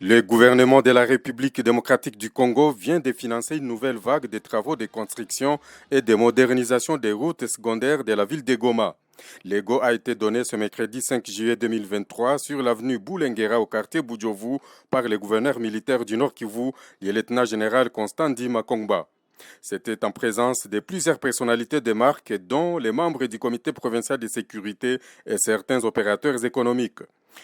Le gouvernement de la République démocratique du Congo vient de financer une nouvelle vague de travaux de construction et de modernisation des routes secondaires de la ville de Goma. Le go a été donné ce mercredi 5 juillet 2023 sur l'avenue Boulengera au quartier Boudjovu par le gouverneur militaire du Nord Kivu, le lieutenant-général Constant Ndima Kongba. C'était en présence de plusieurs personnalités de marque, dont les membres du comité provincial de sécurité et certains opérateurs économiques.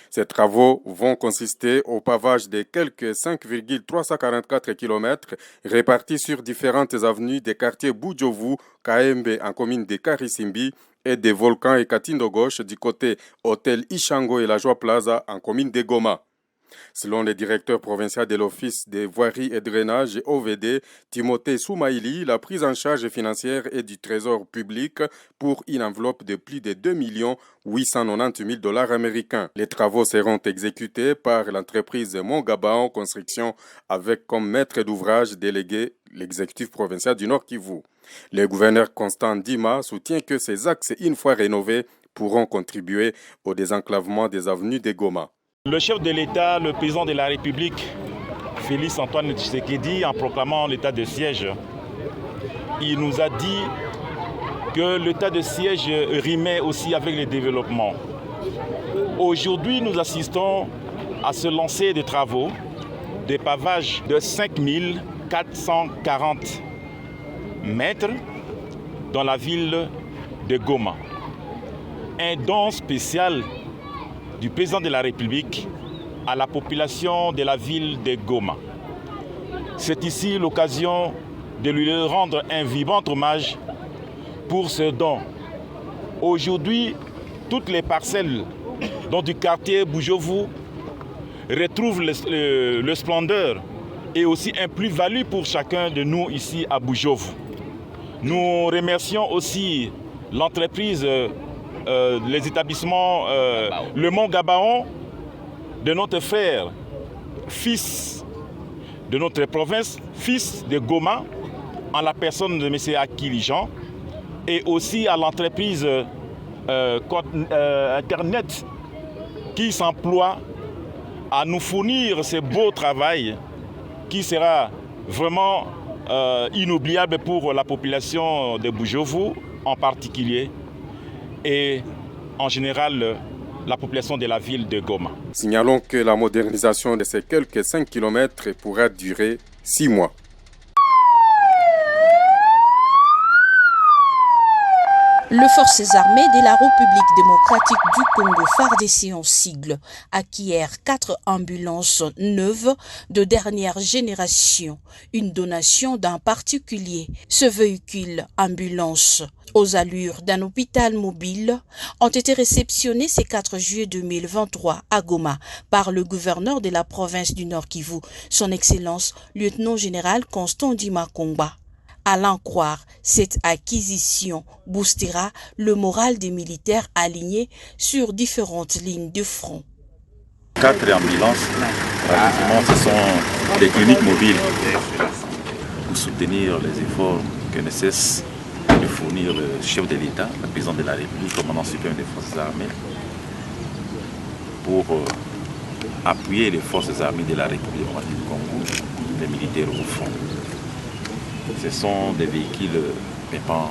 Ces travaux vont consister au pavage de quelques 5,344 km répartis sur différentes avenues des quartiers Boudjovu, Kaembe en commune de Karisimbi et des volcans et Katindo gauche du côté Hôtel Ishango et la Joie Plaza en commune de Goma. Selon le directeur provincial de l'Office des voiries et drainage OVD, Timothée Soumaïli, la prise en charge financière est du Trésor public pour une enveloppe de plus de 2 890 000 dollars américains. Les travaux seront exécutés par l'entreprise Mongabao Construction avec comme maître d'ouvrage délégué l'exécutif provincial du Nord Kivu. Le gouverneur Constant Ndima soutient que ces axes, une fois rénovés, pourront contribuer au désenclavement des avenues de Goma. Le chef de l'État, le président de la République, Félix Antoine Tshisekedi, en proclamant l'état de siège, il nous a dit que l'état de siège rimait aussi avec le développement. Aujourd'hui, nous assistons à ce lancer de travaux, des pavages de 5440 mètres dans la ville de Goma. Un don spécial du président de la République à la population de la ville de Goma. C'est ici l'occasion de lui rendre un vibrant hommage pour ce don. Aujourd'hui, toutes les parcelles dont du quartier Boudjovu retrouvent le splendeur et aussi un plus-value pour chacun de nous ici à Boudjovu. Nous remercions aussi l'entreprise les établissements, le Mont Gabaon, de notre frère, fils de notre province, fils de Goma, en la personne de M. Akili Jean, et aussi à l'entreprise Internet qui s'emploie à nous fournir ce beau travail qui sera vraiment inoubliable pour la population de Boudjovu en particulier, et en général la population de la ville de Goma. Signalons que la modernisation de ces quelques 5 km pourra durer 6 mois. Les forces armées de la République démocratique du Congo, FARDC en sigle, acquièrent 4 ambulances neuves de dernière génération, une donation d'un particulier. Ce véhicule ambulance aux allures d'un hôpital mobile ont été réceptionnés ce 4 juillet 2023 à Goma par le gouverneur de la province du Nord Kivu, son Excellence lieutenant-général Constant Ndima Kongba. À l'en croire, cette acquisition boostera le moral des militaires alignés sur différentes lignes de front. 4 ambulances, pratiquement ce sont des cliniques mobiles pour soutenir les efforts que ne cesse de fournir le chef de l'État, le président de la République, commandant suprême des forces armées, pour appuyer les forces armées de la République du Congo, les militaires au front. Ce sont des véhicules pépins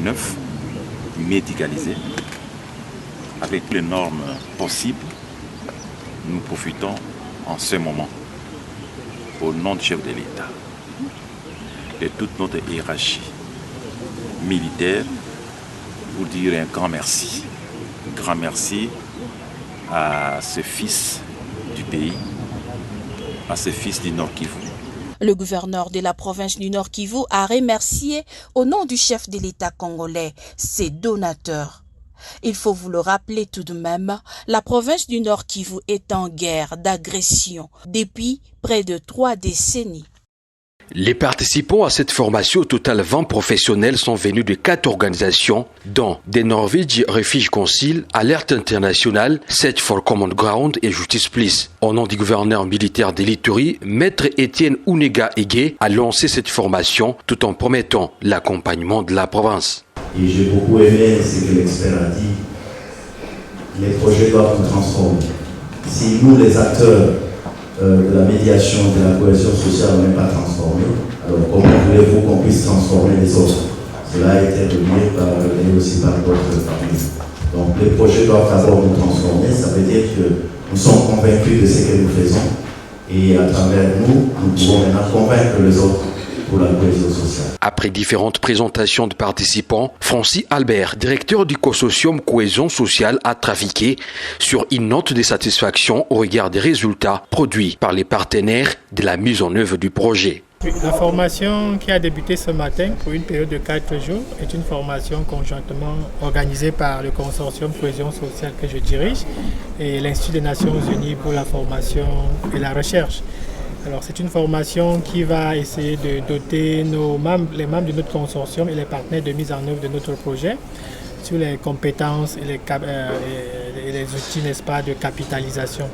neufs, médicalisés, avec toutes les normes possibles. Nous profitons en ce moment, au nom du chef de l'État, de toute notre hiérarchie militaire, pour dire un grand merci. Un grand merci à ce fils du pays, à ce fils du Nord Kivu. Le gouverneur de la province du Nord Kivu a remercié au nom du chef de l'État congolais ses donateurs. Il faut vous le rappeler tout de même, la province du Nord Kivu est en guerre d'agression depuis près de 3 décennies. Les participants à cette formation, au total 20 professionnels, sont venus de 4 organisations, dont The Norwich Refugee Council, Alerte International, Search for Common Ground et Justice Please. Au nom du gouverneur militaire de l'Ituri, Maître Étienne Ounega Ege a lancé cette formation tout en promettant l'accompagnement de la province. Et j'ai beaucoup aimé ce que l'expert a dit. Les projets doivent nous transformer. Si nous, les acteurs de la médiation, de la cohésion sociale, on n'est pas transformé. Alors comment voulez-vous qu'on puisse transformer les autres? Cela a été remis et aussi par d'autres familles. Donc les projets doivent d'abord nous transformer, ça veut dire que nous sommes convaincus de ce que nous faisons et à travers nous pouvons maintenant convaincre les autres pour la cohésion sociale. Après différentes présentations de participants, Francis Albert, directeur du consortium Cohésion sociale, a trafiqué sur une note de satisfaction au regard des résultats produits par les partenaires de la mise en œuvre du projet. La formation qui a débuté ce matin pour une période de 4 jours est une formation conjointement organisée par le consortium Cohésion sociale que je dirige et l'Institut des Nations Unies pour la formation et la recherche. Alors c'est une formation qui va essayer de doter les membres de notre consortium et les partenaires de mise en œuvre de notre projet sur les compétences et les outils, n'est-ce pas, de capitalisation.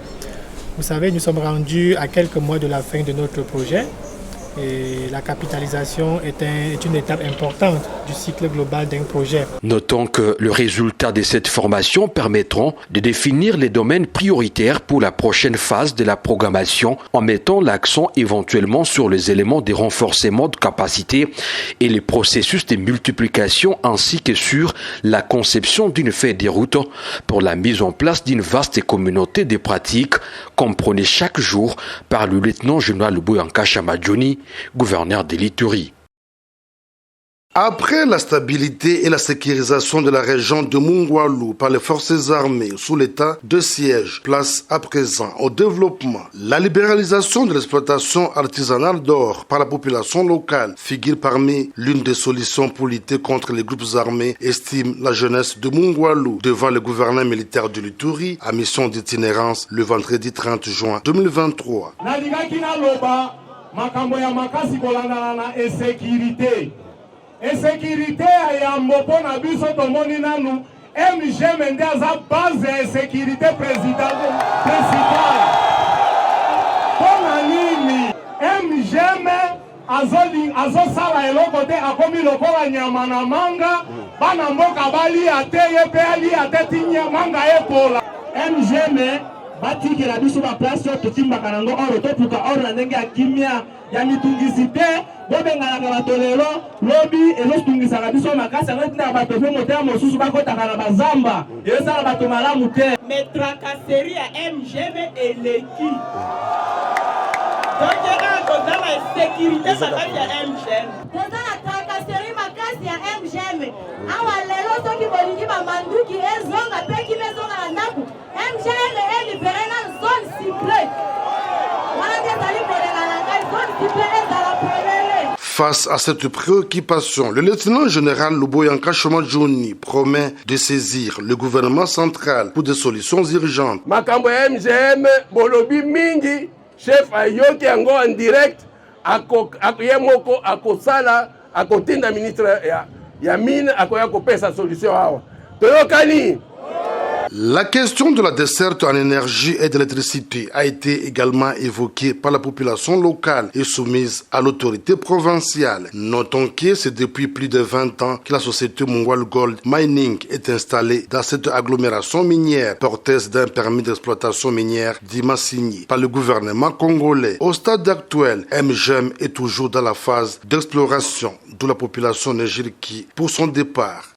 Vous savez, nous sommes rendus à quelques mois de la fin de notre projet. Et la capitalisation est une étape importante du cycle global d'un projet. Notons que le résultat de cette formation permettront de définir les domaines prioritaires pour la prochaine phase de la programmation en mettant l'accent éventuellement sur les éléments de renforcement de capacité et les processus de multiplication ainsi que sur la conception d'une feuille de route pour la mise en place d'une vaste communauté de pratiques comprenée chaque jour par le lieutenant-général Boyanka Chamadjoni, gouverneur de l'Ituri. Après la stabilité et la sécurisation de la région de Mungwalu par les forces armées sous l'état de siège, place à présent au développement. La libéralisation de l'exploitation artisanale d'or par la population locale figure parmi l'une des solutions pour lutter contre les groupes armés, estime la jeunesse de Mungwalu devant le gouverneur militaire de l'Ituri à mission d'itinérance le vendredi 30 juin 2023. Makambo ya makasi kolandana na insécurité. Insécurité ya mbopo na biso tomoni nanu MGM nde aza base ya insécurité principale. Pona nini MGM azosala eloko te akomi lokola nyama na manga bana mboka balia te ye pe alia te tinya manga epola. MGM batiki la biso ba place to timbaka nango oro to puka oro na ndenge ya kimia ya mitungisi te bobengana ka batolelo lobi elostungisa ka biso makasi ngati na bato fe motea mosusu bakotaka na bazamba ezala bato malamu te mais tracasserie ya MGM eleki donc dans la sécurité makasi ya MGM dans la tracasserie makasi ya MGM awa lelo soki bolingi bamanduki ezonga pe kimezonga na ndaku MGM est libéré dans une zone ciblée. Face à cette préoccupation, le lieutenant-général Boyanka Chamadjoni promet de saisir le gouvernement central pour des solutions urgentes. Makambo MGM bolobi mingi chef ayoki yango en direct yemoko akosala akotinda ministre ya mine akoya kopesa solution awa. Toyokani. La question de la desserte en énergie et d'électricité a été également évoquée par la population locale et soumise à l'autorité provinciale. Notons que c'est depuis plus de 20 ans que la société Mungwalu Gold Mining est installée dans cette agglomération minière, porteuse d'un permis d'exploitation minière signé par le gouvernement congolais. Au stade actuel, MGM est toujours dans la phase d'exploration, d'où la population négérique pour son départ.